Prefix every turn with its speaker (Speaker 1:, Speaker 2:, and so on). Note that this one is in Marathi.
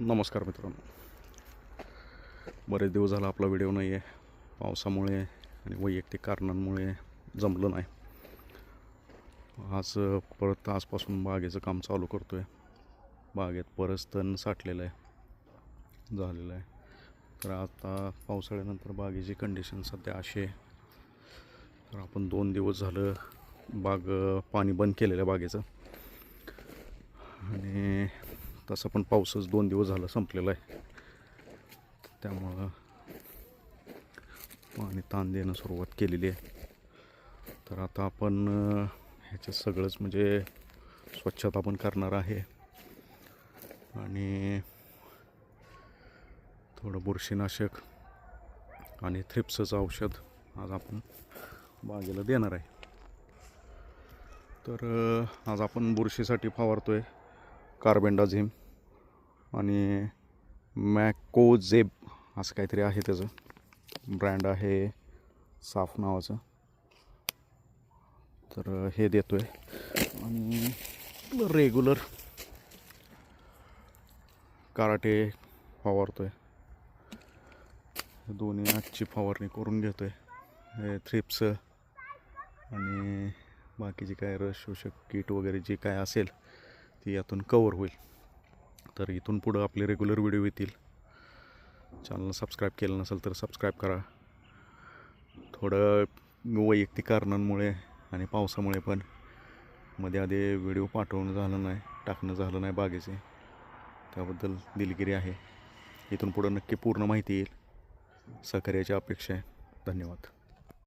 Speaker 1: नमस्कार मित्रांनो. बरेच दिवस झाला आपला व्हिडिओ नाही आहे. पावसामुळे आणि वैयक्तिक कारणांमुळे जमलं नाही. आज परत आजपासून बागेचं काम चालू करतो आहे. बागेत बरंच तण साठलेलं आहे, झालेलं आहे. तर आता पावसाळ्यानंतर बागेची कंडिशन सध्या अशी आहे. तर आपण 2 दिवस झालं पाणी बंद केलेलं आहे बागेचं. आणि तसं पण पाऊसच 2 दिवस झालं संपलेला आहे. त्यामुळं पाणी ताण देणं सुरुवात केलेली आहे. तर आता आपण ह्याचं सगळंच म्हणजे स्वच्छता पण करणार आहे आणि थोडं बुरशीनाशक आणि थ्रिप्सचं औषध आज आपण बागेला देणार आहे. तर आज आपण बुरशीसाठी फवारतो आहे कार्बेंडाझिम आणि मॅकोझेब असं काहीतरी आहे, त्याचं ब्रँड आहे साफ नावाचं. तर हे देतो आहे आणि रेग्युलर कराटे फवारतो आहे. दोन्ही आजची फवारणी करून घेतो आहे. हे थ्रिप्स आणि बाकीची काय रस शोषक कीट वगैरे जे काय असेल ती यातून कवर होईल. तर इथून पुढं आपले रेग्युलर व्हिडिओ येतील. चॅनलला सबस्क्राईब केलं नसेल तर सबस्क्राईब करा. थोडं वैयक्तिक कारणांमुळे आणि पावसामुळे पण मध्ये आधी व्हिडिओ टाकणं झालं नाही बागेचे, त्याबद्दल दिलगिरी आहे. इथून पुढं नक्की पूर्ण माहिती येईल. सहकार्याची अपेक्षा आहे. धन्यवाद.